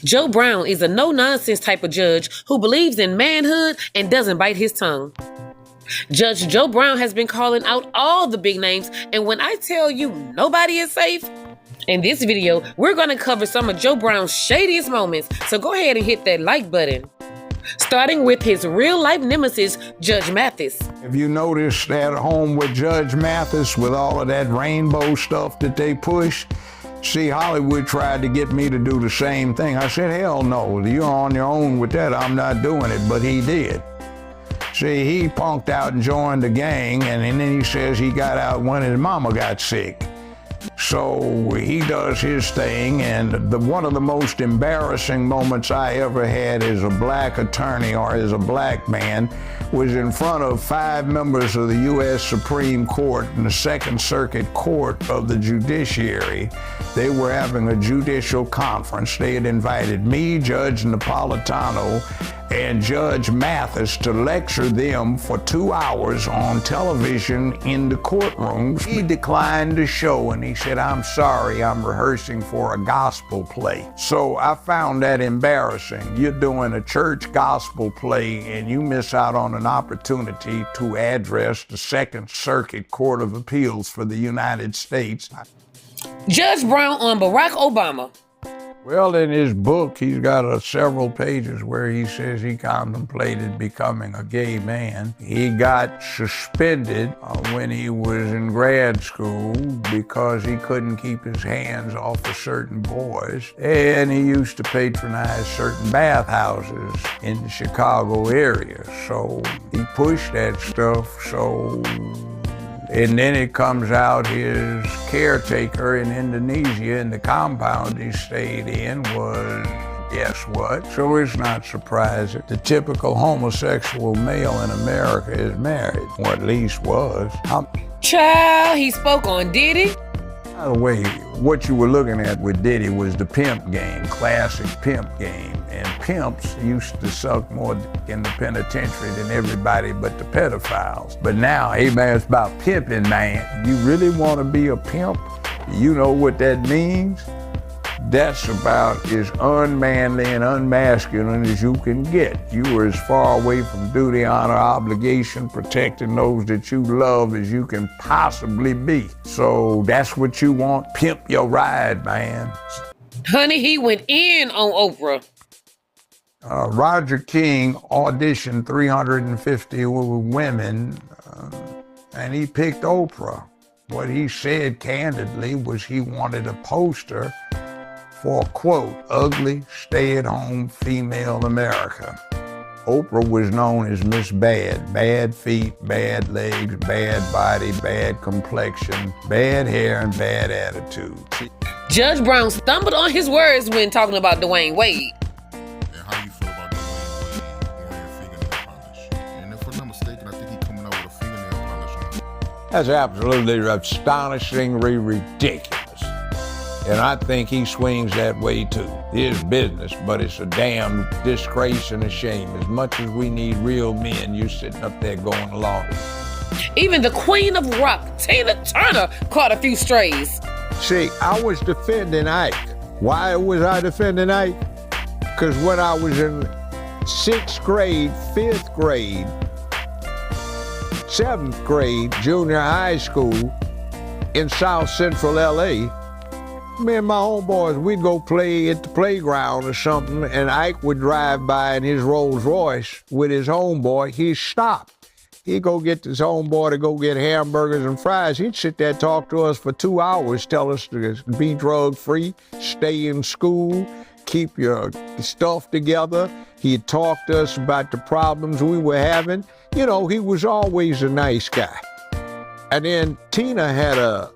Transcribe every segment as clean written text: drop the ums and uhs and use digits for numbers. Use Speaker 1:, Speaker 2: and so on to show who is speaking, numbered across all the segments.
Speaker 1: Joe Brown is a no-nonsense type of judge who believes in manhood and doesn't bite his tongue. Judge Joe Brown has been calling out all the big names, and when I tell you nobody is safe, in this video, we're going to cover some of Joe Brown's shadiest moments, so go ahead and hit that like button. Starting with his real-life nemesis, Judge Mathis.
Speaker 2: Have you noticed at home with Judge Mathis with all of that rainbow stuff that they push? See, Hollywood tried to get me to do the same thing. I said, hell no, you're on your own with that. I'm not doing it, but he did. See, he punked out and joined the gang, and then he says he got out when his mama got sick. So he does his thing, and one of the most embarrassing moments I ever had as a black attorney or as a black man was in front of 5 members of the U.S. Supreme Court and the Second Circuit Court of the Judiciary. They were having a judicial conference. They had invited me, Judge Napolitano, and Judge Mathis to lecture them for 2 hours on television in the courtrooms. He declined to show, and he said, I'm sorry, I'm rehearsing for a gospel play. So I found that embarrassing. You're doing a church gospel play, and you miss out on an opportunity to address the Second Circuit Court of Appeals for the United States.
Speaker 1: Judge Brown on Barack Obama.
Speaker 2: Well, in his book, he's got several pages where he says he contemplated becoming a gay man. He got suspended when he was in grad school because he couldn't keep his hands off of certain boys. And he used to patronize certain bathhouses in the Chicago area. So he pushed that stuff. And then it comes out his caretaker in Indonesia in the compound he stayed in was, guess what? So it's not surprising. The typical homosexual male in America is married, or at least was.
Speaker 1: Child, he spoke on Diddy.
Speaker 2: By the way, what you were looking at with Diddy was the pimp game, classic pimp game. And pimps used to suck more dick in the penitentiary than everybody but the pedophiles. But now, hey man, it's about pimping, man. You really want to be a pimp? You know what that means? That's about as unmanly and unmasculine as you can get. You are as far away from duty, honor, obligation, protecting those that you love as you can possibly be. So that's what you want. Pimp your ride, man.
Speaker 1: Honey, he went in on Oprah.
Speaker 2: Roger King auditioned 350 women, and he picked Oprah. What he said candidly was he wanted a poster for, quote, ugly, stay-at-home female America. Oprah was known as Miss Bad. Bad feet, bad legs, bad body, bad complexion, bad hair, and bad attitude.
Speaker 1: Judge Brown stumbled on his words when talking about Dwayne Wade.
Speaker 3: How you feel about Dwayne Wade wearing fingernail polish? And if I'm not mistaken, I think he's coming out with a fingernail polish on.
Speaker 2: That's absolutely astonishingly ridiculous. And I think he swings that way too. It is business, but it's a damn disgrace and a shame. As much as we need real men, you're sitting up there going along.
Speaker 1: Even the queen of rock, Tina Turner, caught a few strays.
Speaker 2: See, I was defending Ike. Why was I defending Ike? Because when I was in 6th grade, 5th grade, 7th grade, junior high school in South Central LA, me and my homeboys, we'd go play at the playground or something, and Ike would drive by in his Rolls Royce with his homeboy. He'd stop. He'd go get his homeboy to go get hamburgers and fries. He'd sit there, talk to us for 2 hours, tell us to be drug-free, stay in school, keep your stuff together. He'd talk to us about the problems we were having. You know, he was always a nice guy. And then Tina had a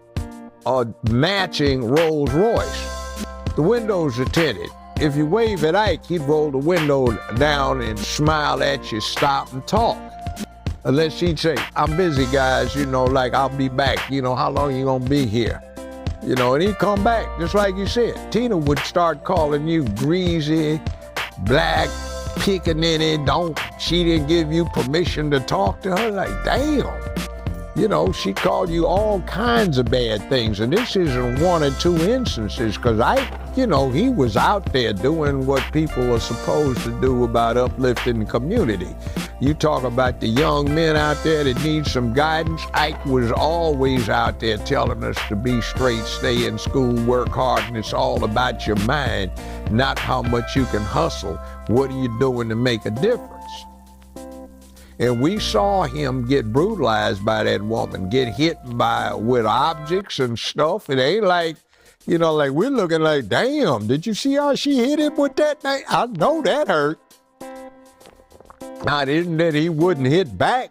Speaker 2: matching Rolls Royce. The windows are tinted. If you wave at Ike, he'd roll the window down and smile at you, stop and talk. Unless he'd say, I'm busy, guys, you know, like I'll be back. You know, how long you gonna be here? You know, and he'd come back, just like you said. Tina would start calling you greasy, black, pickaninny, she didn't give you permission to talk to her. Like, damn. You know, she called you all kinds of bad things. And this isn't one or two instances, because he was out there doing what people are supposed to do about uplifting the community. You talk about the young men out there that need some guidance. Ike was always out there telling us to be straight, stay in school, work hard, and it's all about your mind, not how much you can hustle. What are you doing to make a difference? And we saw him get brutalized by that woman, get hit with objects and stuff. It ain't like, like we're looking like, damn, did you see how she hit him with that thing? I know that hurt. Not isn't that he wouldn't hit back,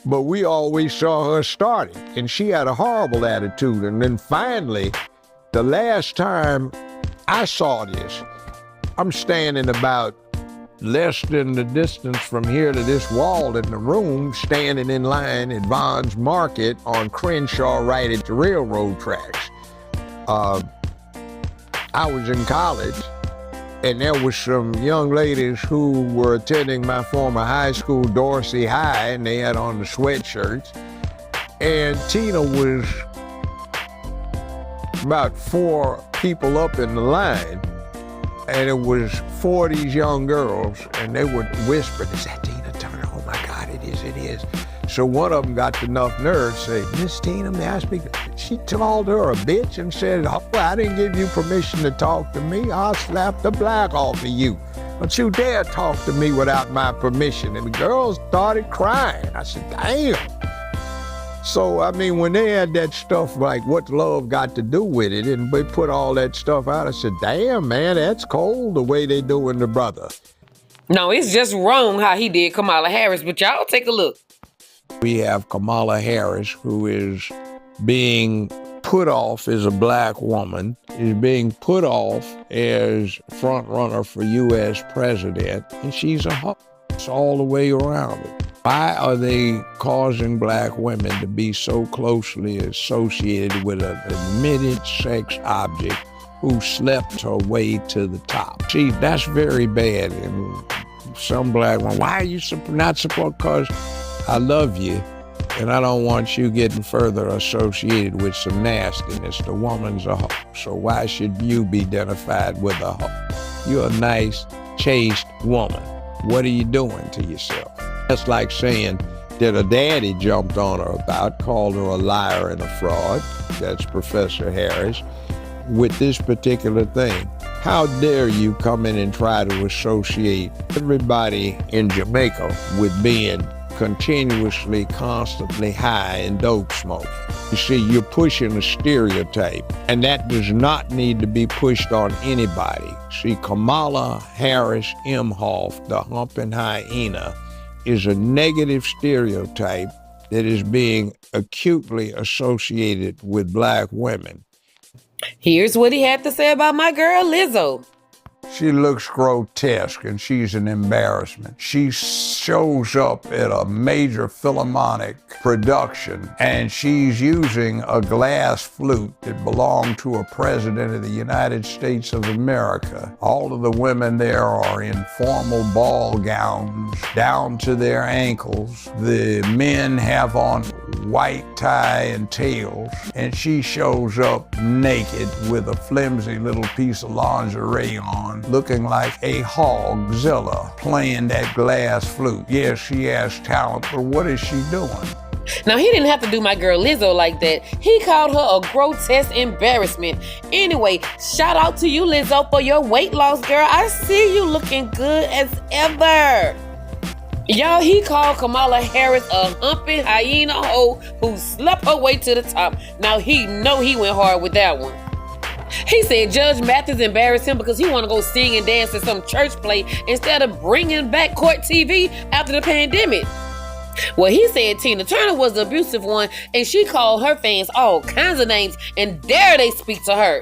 Speaker 2: but we always saw her starting, and she had a horrible attitude. And then finally, the last time I saw this, I'm standing about less than the distance from here to this wall in the room, standing in line at Vaughn's Market on Crenshaw right at the railroad tracks. I was in college, and there was some young ladies who were attending my former high school, Dorsey High, and they had on the sweatshirts. And Tina was about 4 people up in the line, and it was 4 of these young girls, and they would whisper, "Is that Tina Turner? Oh my God, it is, it is." So one of them got enough nerve to say, "Miss Tina, may I speak?" She called her a bitch and said, "Oh, I didn't give you permission to talk to me. I'll slap the black off of you. Don't you dare talk to me without my permission." And the girls started crying. I said, damn. So, I mean, when they had that stuff like what love got to do with it, and they put all that stuff out, I said, damn, man, that's cold the way they doing the brother.
Speaker 1: No, it's just wrong how he did Kamala Harris, but y'all take a look.
Speaker 2: We have Kamala Harris, who is being put off as a black woman, is being put off as front runner for U.S. president, and she's a hoe. It's all the way around it. Why are they causing black women to be so closely associated with an admitted sex object who slept her way to the top? See, that's very bad. And some black women, why are you not supposed? Because I love you, and I don't want you getting further associated with some nastiness. The woman's a hoe, so why should you be identified with a hoe? You're a nice, chaste woman. What are you doing to yourself? That's like saying that a daddy jumped on her about, called her a liar and a fraud. That's Professor Harris. With this particular thing, how dare you come in and try to associate everybody in Jamaica with being continuously, constantly high and dope smoking? You see, you're pushing a stereotype, and that does not need to be pushed on anybody. See, Kamala Harris Imhoff, the humping hyena, is a negative stereotype that is being acutely associated with black women.
Speaker 1: Here's what he had to say about my girl Lizzo.
Speaker 2: She looks grotesque, and she's an embarrassment. She shows up at a major Philharmonic production, and she's using a glass flute that belonged to a president of the United States of America. All of the women there are in formal ball gowns down to their ankles. The men have on white tie and tails, and she shows up naked with a flimsy little piece of lingerie on, looking like a hogzilla playing that glass flute. Yes, she has talent, but what is she doing?
Speaker 1: Now, he didn't have to do my girl Lizzo like that. He called her a grotesque embarrassment. Anyway, shout out to you, Lizzo, for your weight loss, girl. I see you looking good as ever. Y'all, he called Kamala Harris a humping hyena hoe who slept her way to the top. Now, he know he went hard with that one. He said Judge Mathis embarrassed him because he want to go sing and dance at some church play instead of bringing back court TV after the pandemic. Well, he said Tina Turner was the abusive one, and she called her fans all kinds of names, and dare they speak to her.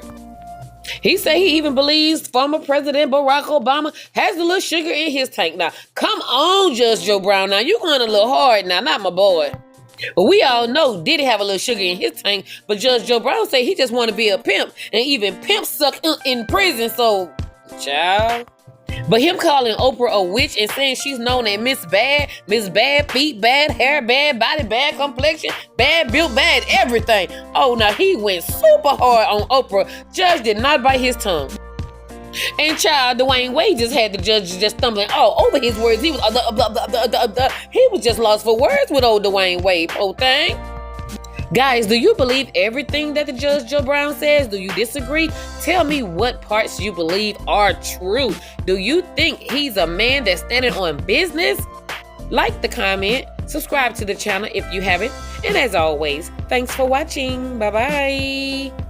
Speaker 1: He said he even believes former President Barack Obama has a little sugar in his tank. Now, come on, Judge Joe Brown. Now, you going a little hard now, not my boy. But we all know Diddy have a little sugar in his tank, but Judge Joe Brown say he just want to be a pimp, and even pimps suck in prison, so, child. But him calling Oprah a witch and saying she's known as Miss Bad feet, bad hair, bad body, bad complexion, bad built, bad everything. Oh, now he went super hard on Oprah. Judge did not bite his tongue. And child, Dwayne Wade just had the judge just stumbling all over his words. He was he was just lost for words with old Dwayne Wade, poor thing. Guys, do you believe everything that the Judge Joe Brown says? Do you disagree? Tell me what parts you believe are true. Do you think he's a man that's standing on business? Like the comment, subscribe to the channel if you haven't, and as always, thanks for watching. Bye-bye.